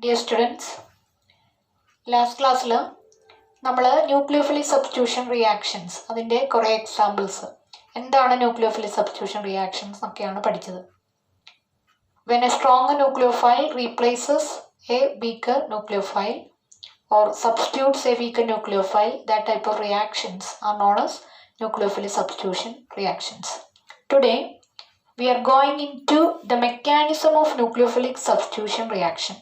Dear students, last class നമ്മൾ nucleophilic substitution reactions അതിൻ്റെ കുറേ എക്സാമ്പിൾസ് എന്താണ് ന്യൂക്ലിയോഫിലിക് സബ്സ്റ്റിറ്റ്യൂഷൻ റിയാക്ഷൻസ് എന്നൊക്കെയാണ് പഠിച്ചത്. When a stronger nucleophile replaces a weaker nucleophile or substitutes a weaker nucleophile, that type of reactions are known as nucleophilic substitution reactions. Today we are going into the mechanism of nucleophilic substitution reaction.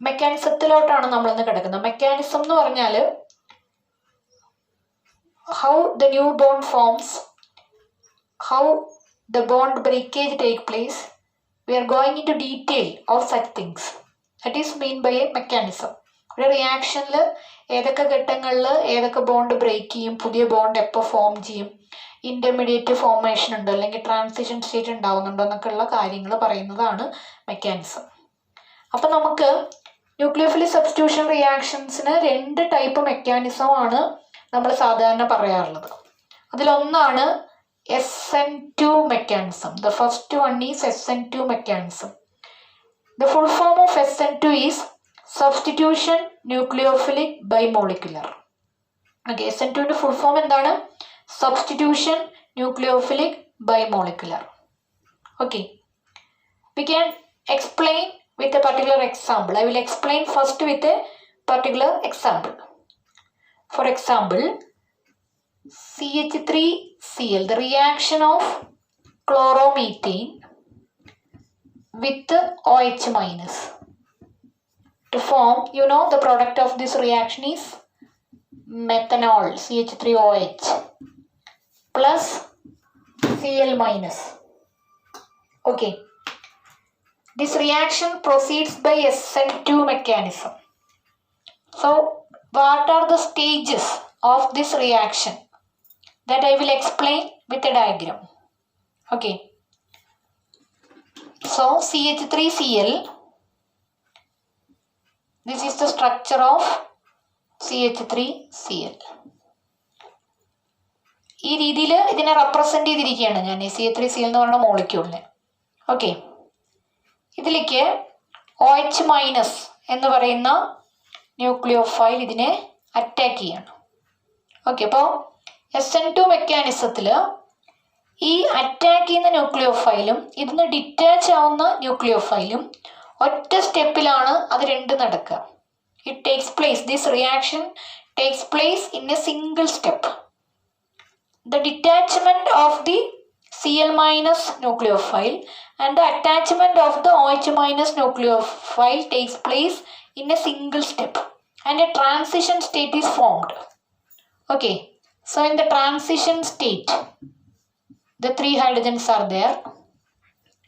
മെക്കാനിസത്തിലോട്ടാണ് നമ്മളിന്ന് കിടക്കുന്നത്. Mechanism എന്ന് പറഞ്ഞാൽ how the new bond forms, how the bond breakage take place. We are going into detail of such things. That is mean by a mechanism. ഒരു റിയാക്ഷനിൽ ഏതൊക്കെ ഘട്ടങ്ങളിൽ ഏതൊക്കെ bond break ചെയ്യും, പുതിയ ബോണ്ട് എപ്പോൾ ഫോം ചെയ്യും, ഇൻ്റർമീഡിയറ്റ് ഫോർമേഷൻ ഉണ്ടോ അല്ലെങ്കിൽ ട്രാൻസിഷൻ സ്റ്റേറ്റ് ഉണ്ടാവുന്നുണ്ടോ എന്നൊക്കെയുള്ള കാര്യങ്ങൾ പറയുന്നതാണ് മെക്കാനിസം. അപ്പം നമുക്ക് ന്യൂക്ലിയോഫിലിക് സബ്സ്റ്റിറ്റ്യൂഷൻ റിയാക്ഷൻസിന് രണ്ട് ടൈപ്പ് മെക്കാനിസമാണ് നമ്മൾ സാധാരണ പറയാറുള്ളത്. അതിലൊന്നാണ് SN2 mechanism. The first one is SN2 mechanism. The full form of SN2 is substitution nucleophilic bimolecular. Okay, SN2 ന്റെ full form എന്താണ്? Substitution nucleophilic bimolecular. Okay, we can explain with a particular example. I will explain first with a particular example. For example, CH3Cl, the reaction of chloromethane with OH minus to form, the product of this reaction is methanol, CH3OH plus Cl minus. Okay. This reaction proceeds by SN2 mechanism. So, what are the stages of this reaction? That I will explain with a diagram. Okay. So, CH3Cl. This is the structure of CH3Cl. ഈ രീതിയിൽ ഇതിനെ represent ചെയ്തിരിക്കുകയാണ് ഞാൻ CH3Cl എന്ന് പറയുന്ന മോളിക്യൂളിനെ. Okay, ഇതിലേക്ക് OH minus എന്ന് പറയുന്ന ന്യൂക്ലിയോഫൈൽ ഇതിനെ അറ്റാക്ക് ചെയ്യാണ്. ഓക്കെ, അപ്പോൾ SN2 മെക്കാനിസത്തിൽ ഈ അറ്റാക്ക് ചെയ്യുന്ന ന്യൂക്ലിയോഫൈലും ഇതിന് ഡിറ്റാച്ച് ആവുന്ന ന്യൂക്ലിയോഫൈലും ഒറ്റ സ്റ്റെപ്പിലാണ് അത് രണ്ടും നടക്കുക. It takes place, this reaction takes place in A single step. The detachment of the Cl minus nucleophile and the attachment of the OH minus nucleophile takes place in a single step and a transition state is formed. Okay, so in the transition state, the 3 hydrogens are there.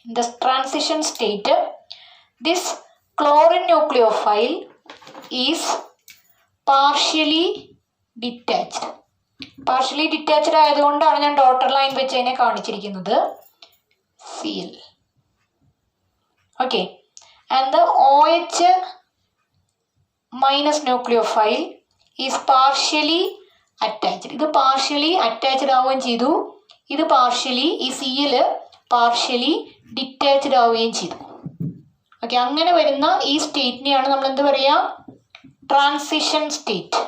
In the transition state, this chlorine nucleophile is partially detached. Partially detached ആയതുകൊണ്ടാണ് ഞാൻ daughter line വെച്ച് അതിനെ കാണിച്ചിരിക്കുന്നത് Cl. Okay, and the OH minus nucleophile is partially attached. ഇത് partially attached ആവുകയും ചെയ്തു, ഇത് partially, ഈ Cl പാർഷ്യലി ഡിറ്റാച്ച്ഡ് ആവുകയും ചെയ്തു. ഓക്കെ, അങ്ങനെ വരുന്ന ഈ സ്റ്റേറ്റിനെയാണ് നമ്മൾ എന്ത് പറയുക? Transition state.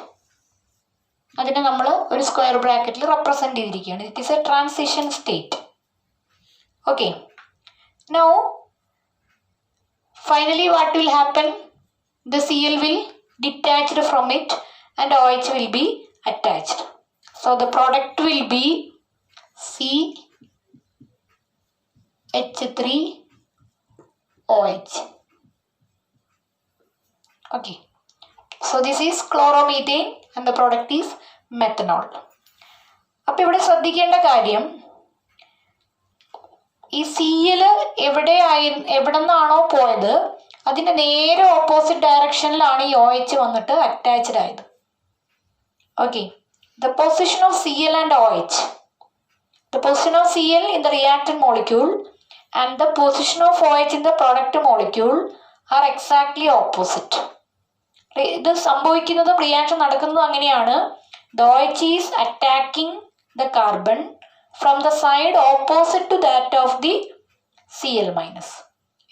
അതിനെ നമ്മൾ ഒരു സ്ക്വയർ ബ്രാക്കറ്റിൽ റെപ്രസെൻ്റ് ചെയ്തിരിക്കുകയാണ്. It is A transition state. Okay, now finally what will happen? The Cl will detached from it and OH will be attached. So the product will be CH3OH. Okay, so this is chloromethane and the product is methanol. അപ്പോൾ ഇവിടെ ശ്രദ്ധിക്കേണ്ട കാര്യം, ഈ Cl എവിടെ നിന്നാണോ പോയത് അതിൻ്റെ നേരെ ഓപ്പോസിറ്റ് ഡയറക്ഷനിലാണ് ഈ OH വന്നിട്ട് അറ്റാച്ച്ഡ് ആയത്. Okay, the position of Cl and OH, the position of Cl in the reactant molecule and the position of OH in the product molecule are exactly opposite. ഇത് സംഭവിക്കുന്നതും reaction നടക്കുന്നതും അങ്ങനെയാണ്. The OH is attacking the carbon from the side opposite to that of the Cl minus.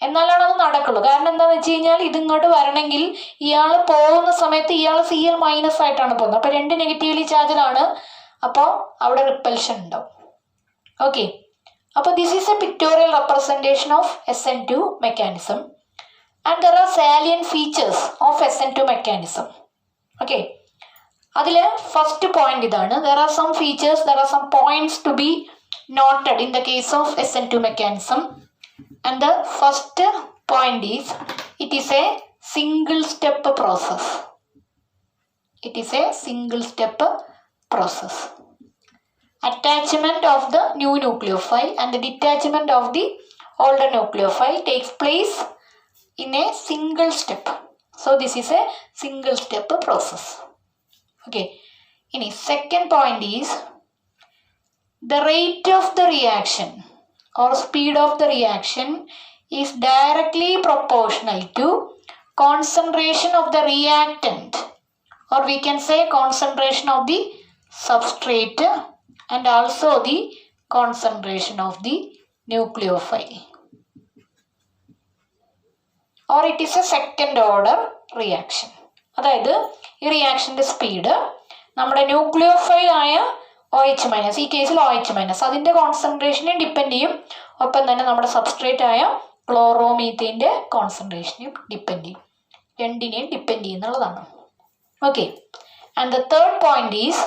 എന്നാലാണ് അത് നടക്കുള്ളൂ. കാരണം എന്താണെന്ന് വെച്ച് കഴിഞ്ഞാൽ ഇതിങ്ങോട്ട് വരണമെങ്കിൽ ഇയാൾ പോകുന്ന സമയത്ത് ഇയാൾ Cl മൈനസ് ആയിട്ടാണ് പോകുന്നത്. അപ്പോൾ രണ്ട് നെഗറ്റീവ്ലി ചാർജിലാണ്. അപ്പോൾ അവിടെ റിപ്പൽഷൻ ഉണ്ടാവും. ഓക്കെ, അപ്പോൾ this is a pictorial representation of SN2 mechanism and there are salient features of SN2 mechanism. Okay, അതിൽ ഫസ്റ്റ് പോയിന്റ് ഇതാണ്. There are some features, there are some points to be noted in the case of SN2 mechanism. And the first point is, it is a single step process. It is a single step process. Attachment of the new nucleophile and the detachment of the older nucleophile takes place in a single step. So this is a single step process. Okay. Any second point is the rate of the reaction or speed of the reaction is directly proportional to concentration of the reactant, or we can say concentration of the substrate and also the concentration of the nucleophile, or it is a second order reaction. അതായത് ഈ റിയാക്ഷൻ്റെ speed നമ്മുടെ nucleophile ആയ OH minus, ഈ കേസിൽ OH minus, അതിൻ്റെ കോൺസെൻട്രേഷനെ depend ചെയ്യും. ഒപ്പം തന്നെ നമ്മുടെ സബ്സ്ട്രേറ്റ് ആയ ക്ലോറോമീത്തേൻ്റെ കോൺസെൻട്രേഷനെയും ഡിപ്പെൻഡ് ചെയ്യും. രണ്ടിനെയും ഡിപ്പെൻഡ് ചെയ്യുന്നുള്ളതാണ്. Okay, and the third point is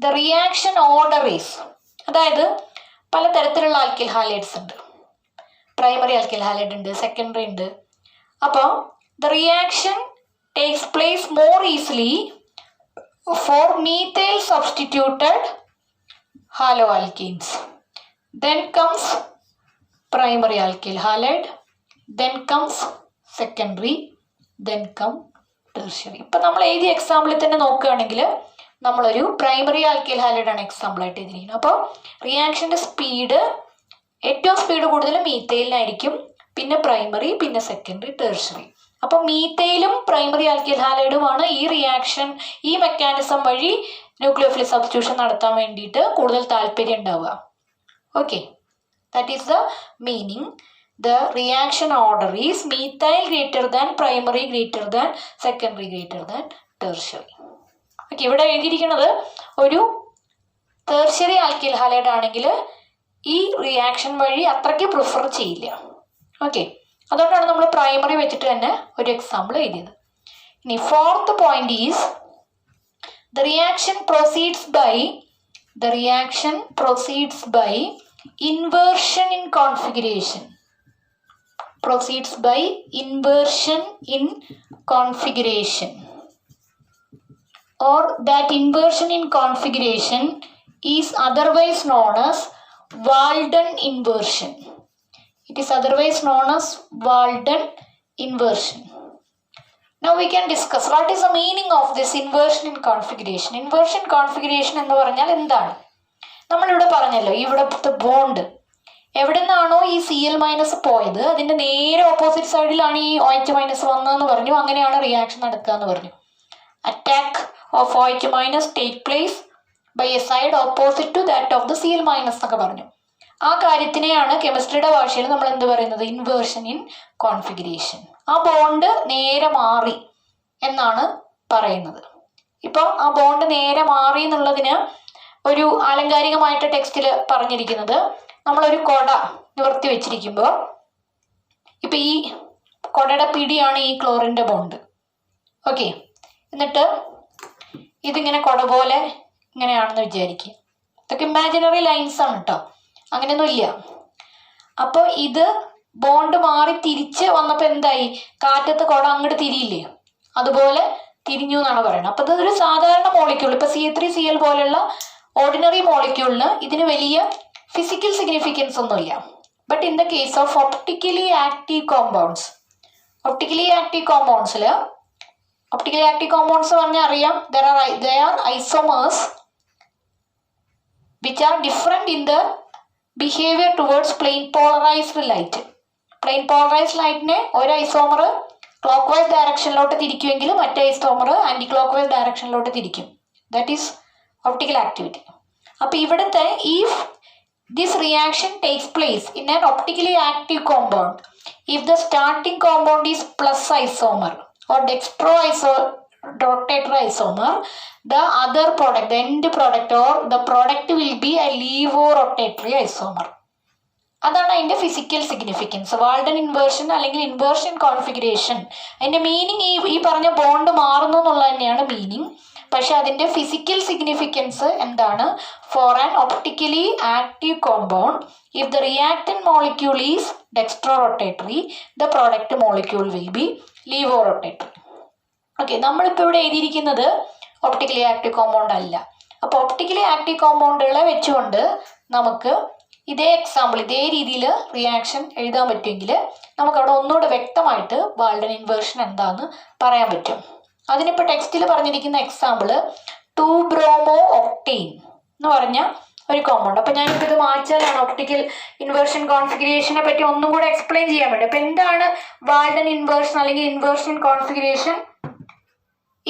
the reaction order is, അതായത് പലതരത്തിലുള്ള ആൽക്കിൽ ഹാലൈഡ്സ് ഉണ്ട്. പ്രൈമറി ആൽക്കിൽ ഹാലൈഡ് ഉണ്ട്, സെക്കൻഡറി ഉണ്ട്. അപ്പോൾ the reaction takes place more easily for methyl substituted haloalkenes. Then comes primary alkyl halide, then comes secondary, then come tertiary. ഇപ്പം നമ്മൾ എഴുതിയ എക്സാമ്പിളിൽ തന്നെ നോക്കുകയാണെങ്കിൽ നമ്മളൊരു പ്രൈമറി ആൽക്കിൽ ഹാലൈഡാണ് എക്സാമ്പിൾ ആയിട്ട് എഴുതിയിരിക്കുന്നത്. അപ്പോൾ റിയാക്ഷൻ്റെ സ്പീഡ്, ഏറ്റവും സ്പീഡ് കൂടുതൽ മീത്തൈലിനായിരിക്കും, പിന്നെ പ്രൈമറി, പിന്നെ സെക്കൻഡറി, ടെർഷ്യറി. അപ്പോൾ മീത്തൈലും പ്രൈമറി ആൽക്കിൽ ഹാലൈഡുമാണ് ഈ റിയാക്ഷൻ, ഈ മെക്കാനിസം വഴി ന്യൂക്ലിയോഫിലിക് സബ്സ്റ്റിറ്റ്യൂഷൻ നടത്താൻ വേണ്ടിയിട്ട് കൂടുതൽ താല്പര്യം ഉണ്ടാവുക. Okay, that is the meaning. The reaction order is methyl greater than primary greater than secondary greater than tertiary. Okay, ഇവിടെ എഴുതിയിരിക്കുന്നത് ഒരു ടെർഷ്യറി ആൽക്കിൽ ഹാലൈഡ് ആണെങ്കിൽ ഈ റിയാക്ഷൻ വഴി അത്രയ്ക്ക് പ്രിഫർ ചെയ്യില്ല. ഓക്കെ, അതുകൊണ്ടാണ് നമ്മൾ പ്രൈമറി വെച്ചിട്ട് തന്നെ ഒരു എക്സാമ്പിൾ എഴുതിയത്. ഇനി fourth point is the reaction proceeds by inversion in configuration. Or that inversion in configuration is otherwise known as Walden inversion. It is otherwise known as Walden inversion. Now we can discuss what is the meaning of this inversion in configuration. Inversion configuration എന്ന് പറഞ്ഞാൽ എന്താണ്? നമ്മളിവിടെ പറഞ്ഞല്ലോ, ഇവിടുത്തെ bond എവിടെ നിന്നാണോ ഈ Cl minus പോയത് അതിൻ്റെ നേരെ ഓപ്പോസിറ്റ് സൈഡിലാണ് ഈ OH മൈനസ് വന്നതെന്ന് പറഞ്ഞു. അങ്ങനെയാണ് റിയാക്ഷൻ നടക്കുക എന്ന് പറഞ്ഞു. Attack of OH minus take place by a side opposite to that of the Cl minus എന്നൊക്കെ പറഞ്ഞു. ആ കാര്യത്തിനെയാണ് കെമിസ്ട്രിയുടെ ഭാഷയിൽ നമ്മൾ എന്ത് പറയുന്നത്? Inversion in configuration. ആ ബോണ്ട് നേരെ മാറി എന്നാണ് പറയുന്നത്. ഇപ്പം ആ ബോണ്ട് നേരെ മാറി എന്നുള്ളതിന് ഒരു ആലങ്കാരികമായിട്ട് ടെക്സ്റ്റിൽ പറഞ്ഞിരിക്കുന്നത്, നമ്മളൊരു കൊട നിവർത്തി വെച്ചിരിക്കുമ്പോൾ ഇപ്പം ഈ കൊടയുടെ പിടിയാണ് ഈ ക്ലോറിൻ്റെ ബോണ്ട്. ഓക്കെ, എന്നിട്ട് ഇതിങ്ങനെ കൊട പോലെ ഇങ്ങനെയാണെന്ന് വിചാരിക്കുക. ഇതൊക്കെ ഇമാജിനറി ലൈൻസ് ആണ് കേട്ടോ, അങ്ങനെയൊന്നും ഇല്ല. അപ്പോൾ ഇത് ബോണ്ട് മാറി തിരിച്ച് വന്നപ്പോൾ എന്തായി? കാറ്റത്ത് കുട അങ്ങോട്ട് തിരിയില്ലേ, അതുപോലെ തിരിഞ്ഞു എന്നാണ് പറയുന്നത്. അപ്പോൾ ഇതൊരു സാധാരണ മോളിക്യൂൾ, ഇപ്പോൾ CH3Cl പോലെയുള്ള ഓർഡിനറി മോളിക്യൂളിന് ഇതിന് വലിയ ഫിസിക്കൽ സിഗ്നിഫിക്കൻസ് ഒന്നുമില്ല. But in the case of optically active compounds പറഞ്ഞാൽ അറിയാം, they are isomers which are different in the behavior towards plane polarized light. Plane polarized ലൈറ്റിനെ ഒരു ഐസോമർ ക്ലോക്ക് വൈസ് ഡയറക്ഷനിലോട്ട് തിരിക്കുമെങ്കിൽ മറ്റേ ഐസോമർ ആൻറ്റി ക്ലോക്ക് വൈസ് ഡയറക്ഷനിലോട്ട് തിരിക്കും. That is optical activity. അപ്പോൾ ഇവിടുത്തെ ഈ this reaction takes place in an optically active compound if the starting compound is plus isomer or dextrorotator isomer. The other product, the end product or the product will be a levorotatory isomer. അതാണ് അതിൻ്റെ physical significance. Walden inversion അല്ലെങ്കിൽ inversion configuration, അതിൻ്റെ meaning ഈ പറഞ്ഞ bond മാറുന്നു എന്നുള്ളത് തന്നെയാണ് meaning. പക്ഷെ അതിൻ്റെ ഫിസിക്കൽ സിഗ്നിഫിക്കൻസ് എന്താണ്? For an optically active compound if the reactant molecule is dextrorotatory the product molecule will be levorotatory. Okay, നമ്മളിപ്പോൾ ഇവിടെ എഴുതിയിരിക്കുന്നത് ഒപ്റ്റിക്കലി ആക്റ്റീവ് കോമ്പൗണ്ട് അല്ല. അപ്പോൾ ഒപ്റ്റിക്കലി ആക്റ്റീവ് കോമ്പൗണ്ടുകളെ വെച്ചുകൊണ്ട് നമുക്ക് ഇതേ എക്സാമ്പിൾ ഇതേ രീതിയിൽ റിയാക്ഷൻ എഴുതാൻ പറ്റുമെങ്കിൽ നമുക്കവിടെ ഒന്നുകൂടെ വ്യക്തമായിട്ട് വാൾഡൻ ഇൻവേർഷൻ എന്താണെന്ന് പറയാൻ പറ്റും. അതിനിപ്പോൾ ടെക്സ്റ്റിൽ പറഞ്ഞിരിക്കുന്ന എക്സാമ്പിൾ 2-ബ്രോമോ ഒക്ടെയ്ൻ എന്ന് പറഞ്ഞ ഒരു കോമ്പൗണ്ട്. അപ്പോൾ ഞാനിപ്പോൾ ഇത് മാറ്റാലാണ് ഒപ്റ്റിക്കൽ ഇൻവേർഷൻ കോൺഫിഗറേഷനെ പറ്റി ഒന്നും കൂടെ എക്സ്പ്ലെയിൻ ചെയ്യാൻ വേണ്ടി. അപ്പോൾ എന്താണ് വാൾഡൻ ഇൻവേർഷൻ അല്ലെങ്കിൽ ഇൻവേർഷൻ കോൺഫിഗറേഷൻ?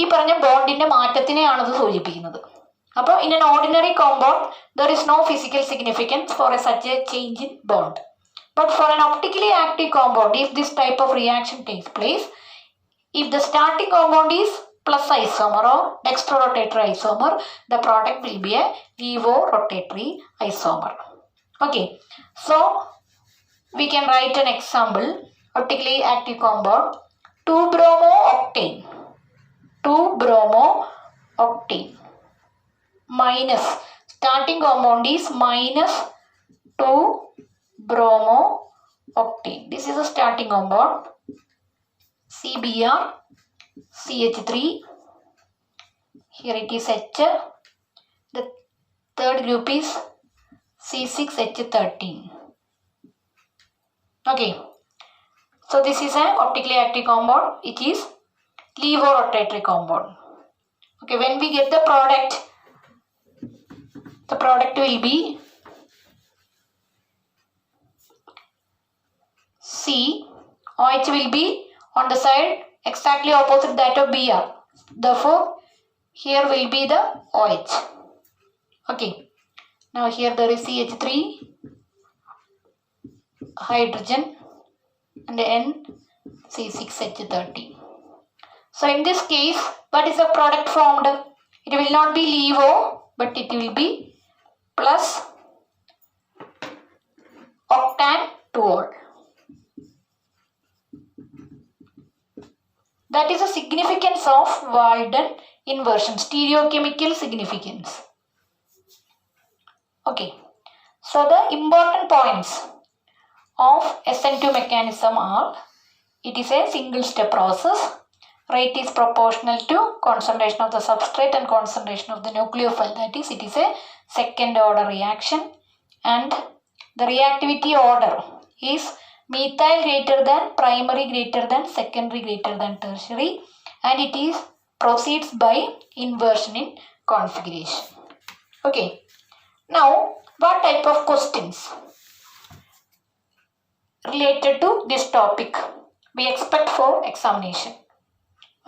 ഈ പറഞ്ഞ ബോണ്ടിന്റെ മാറ്റത്തിനെയാണത് സൂചിപ്പിക്കുന്നത്. അപ്പോൾ in an ordinary compound there is no physical significance for such a change in bond, but for an optically active compound if this type of reaction takes place, if the starting compound is plus isomer or dextrorotator isomer, the product will be a levorotatory isomer. Okay, so we can write an example. Optically active compound 2-bromo octane, 2-bromo octane minus starting compound is minus 2-bromo octane. This is a starting compound CBr CH3. Here it is H. The third group is C6H13. Okay, so this is an optically active compound. It is levorotatory compound. Okay, when we get the product will be C. OH will be on the side exactly opposite that of Br. Therefore, here will be the OH. Okay. Now here there is CH3 hydrogen and N C6H13. So in this case, what is the product formed? It will not be levo, but it will be plus octan 2-ol. That is the significance of Walden inversion, stereochemical significance. Okay, so the important points of SN2 mechanism are: it is a single step process. Rate is proportional to concentration of the substrate and concentration of the nucleophile. That is, it is a second order reaction, and the reactivity order is methyl greater than primary greater than secondary greater than tertiary, and it is proceeds by inversion in configuration. Okay, now what type of questions related to this topic we expect for examination?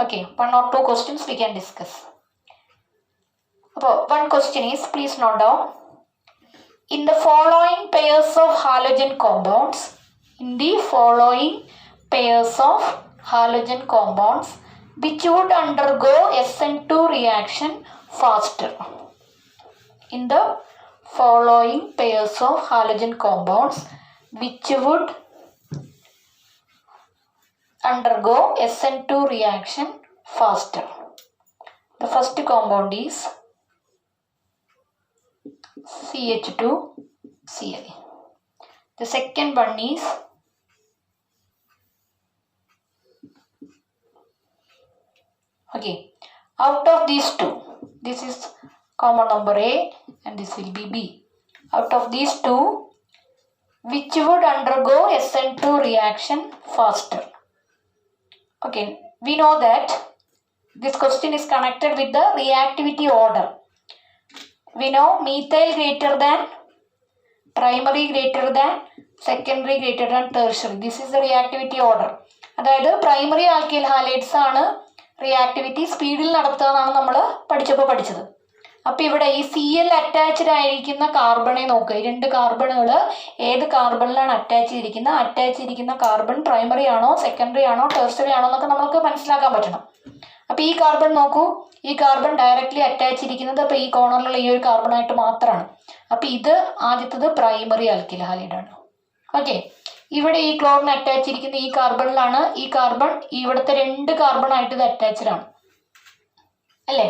Okay, 1 or 2 questions we can discuss. One question is, please note down, in the following pairs of halogen compounds, which would undergo SN2 reaction faster? In the following pairs of halogen compounds, which would undergo SN2 reaction faster? The first compound is CH2Cl. The second one is okay, out of these two, this is compound number A and this will be B. Out of these two, which would undergo SN2 reaction faster? Okay, we know that this question is connected with the reactivity order. We know methyl greater than, primary greater than, secondary greater than tertiary. This is the reactivity order. അതായത് primary alkyl halides ആണ് reactivity സ്പീഡിൽ നടത്തുകയെന്നാണ് നമ്മൾ പഠിച്ചത്. അപ്പം ഇവിടെ ഈ Cl attached ആയിരിക്കുന്ന കാർബണെ നോക്കുക. ഈ 2 കാർബണുകൾ ഏത് കാർബണിലാണ് അറ്റാച്ച് ചെയ്തിരിക്കുന്ന കാർബൺ പ്രൈമറി ആണോ സെക്കൻഡറി ആണോ ടെർഷ്യറി ആണോ എന്നൊക്കെ നമുക്ക് മനസ്സിലാക്കാൻ പറ്റണം. അപ്പം ഈ കാർബൺ നോക്കൂ, ഈ കാർബൺ ഡയറക്റ്റ്ലി അറ്റാച്ച് ചെയ്തിരിക്കുന്നത് അപ്പോൾ ഈ കോർണറിലുള്ള ഈ ഒരു കാർബണായിട്ട് മാത്രമാണ്. അപ്പം ഇത് ആദ്യത്തത് പ്രൈമറി ആൽക്കിൽ ഹാലൈഡാണ്. ഓക്കെ, ഇവിടെ ഈ ക്ലോറിന് അറ്റാച്ച് ചെയ്തിരിക്കുന്ന ഈ കാർബണിലാണ്. ഈ കാർബൺ ഇവിടുത്തെ 2 കാർബണായിട്ട് ഇത് അറ്റാച്ച്ഡ് ആണ് അല്ലേ?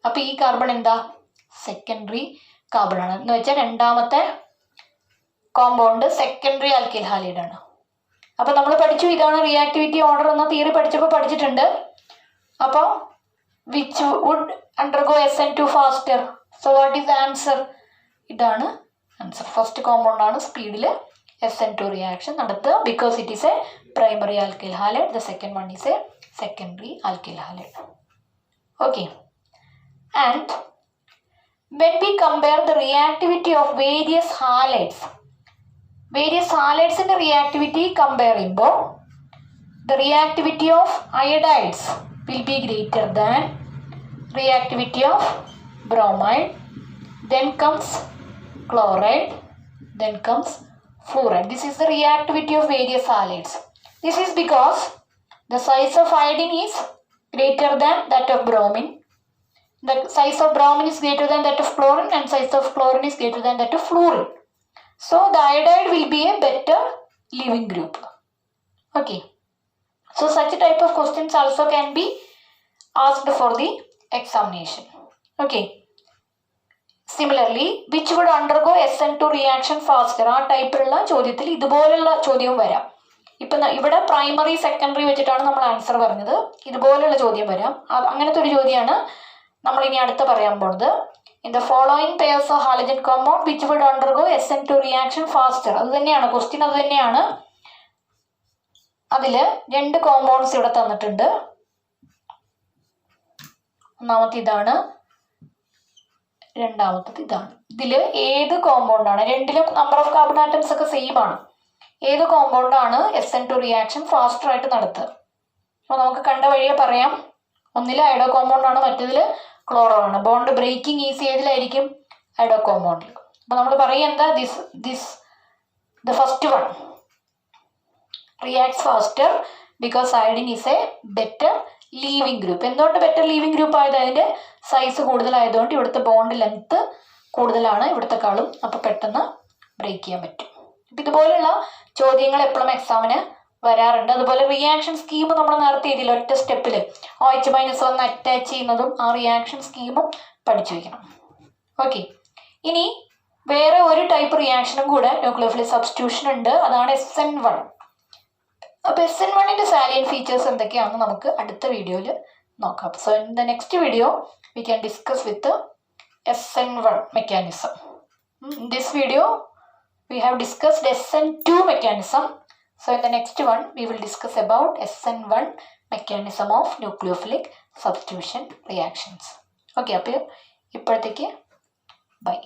അപ്പം ഈ കാർബൺ എന്താ? സെക്കൻഡറി കാർബൺ ആണ്. എന്ന് വെച്ചാൽ രണ്ടാമത്തെ കോമ്പൗണ്ട് സെക്കൻഡറി ആൽക്കിൽ ഹാലൈഡാണ്. അപ്പം നമ്മൾ പഠിച്ചു, ഇതാണ് റിയാക്ടിവിറ്റി ഓർഡർ എന്ന തിയറി പഠിച്ചിട്ടുണ്ട്. അപ്പോൾ which would undergo SN2 faster. So what is answer? ഇതാണ് ആൻസർ. ഫസ്റ്റ് കോമ്പൗണ്ട് ആണ് സ്പീഡിൽ SN2 റിയാക്ഷൻ നടത്തുക, because it is a primary alkyl halide. The second one is a secondary alkyl halide. Okay, and when we compare the reactivity of various halides in the reactivity comparing the reactivity of iodides will be greater than reactivity of bromide, then comes chloride, then comes fluoride. This is the reactivity of various halides. This is because the size of iodine is greater than that of bromine. The size of bromine is greater than that of chlorine, and size of chlorine is greater than that of fluorine. So the iodide will be a better leaving group. Okay. So such type of questions also can be asked for the examination. Okay. Similarly, which would undergo SN2 reaction faster? ആ ടൈപ്പിലുള്ള ചോദ്യത്തിൽ ഇതുപോലുള്ള ചോദ്യവും വരാം. ഇപ്പം ഇവിടെ primary secondary വെച്ചിട്ടാണ് നമ്മൾ ആൻസർ പറഞ്ഞത്. ഇതുപോലുള്ള ചോദ്യം വരാം. അങ്ങനത്തെ ഒരു ചോദ്യമാണ് നമ്മൾ ഇനി അടുത്ത് പറയാൻ പോകുന്നത്. In the following pairs of halogen compound which would undergo SN2 reaction faster. അത് തന്നെയാണ് ക്വസ്റ്റ്യൻ, അത് തന്നെയാണ്. അതിൽ 2 കോമ്പൗണ്ട്സ് ഇവിടെ തന്നിട്ടുണ്ട്. ഒന്നാമത്തെ ഇതാണ്, രണ്ടാമത്തത് ഇതാണ്. ഇതിൽ ഏത് കോമ്പൗണ്ടാണ്? രണ്ടിലും നമ്പർ ഓഫ് കാർബൺ ആറ്റംസ് ഒക്കെ സെയിം ആണ്. ഏത് കോമ്പൗണ്ടാണ് SN2 റിയാക്ഷൻ ഫാസ്റ്റർ ആയിട്ട് നടത്തുക? അപ്പോൾ നമുക്ക് കണ്ട വഴിയെ പറയാം. ഒന്നിൽ ഐഡോ കോമ്പൗണ്ട് ആണ്, മറ്റേതിൽ ക്ലോറോ ആണ്. ബോണ്ട് ബ്രേക്കിംഗ് ഈസി ഏതിലായിരിക്കും? ഐഡോ കോമ്പൗണ്ടിൽ. അപ്പോൾ നമ്മൾ പറയുക എന്താ? The first one reacts faster because iodine is a better leaving group. എന്തുകൊണ്ട് ബെറ്റർ ലീവിംഗ് ഗ്രൂപ്പ് ആയത്? അതിൻ്റെ സൈസ് കൂടുതലായതുകൊണ്ട് ഇവിടുത്തെ ബോണ്ട് ലെങ്ത്ത് കൂടുതലാണ് ഇവിടുത്തെക്കാളും. അപ്പോൾ പെട്ടെന്ന് ബ്രേക്ക് ചെയ്യാൻ പറ്റും. അപ്പം ഇതുപോലുള്ള ചോദ്യങ്ങൾ എപ്പോഴും എക്സാമിന് വരാറുണ്ട്. അതുപോലെ റിയാക്ഷൻ സ്കീം നമ്മൾ നേരത്തെ എഴുതിയില്ല, ഒറ്റ സ്റ്റെപ്പിൽ OH-1 അറ്റാച്ച് ചെയ്യുന്നതും ആ റിയാക്ഷൻ സ്കീമും പഠിച്ചു വയ്ക്കണം. ഓക്കെ, ഇനി വേറെ ഒരു ടൈപ്പ് റിയാക്ഷനും കൂടെ ന്യൂക്ലിയോഫിലിക് സബ്സ്റ്റിറ്റ്യൂഷൻ ഉണ്ട്. അതാണ് SN1. അപ്പോൾ SN1ൻ്റെ സാലിയൻ ഫീച്ചേഴ്സ് എന്തൊക്കെയാണെന്ന് നമുക്ക് അടുത്ത വീഡിയോയിൽ നോക്കാം. So in the next video we can discuss with SN1 mechanism. In this video we have discussed SN2 mechanism. So in the next one we will discuss about SN1 mechanism of nucleophilic substitution reactions. Okay, അപ്പോൾ ഇപ്പോഴത്തേക്ക് by.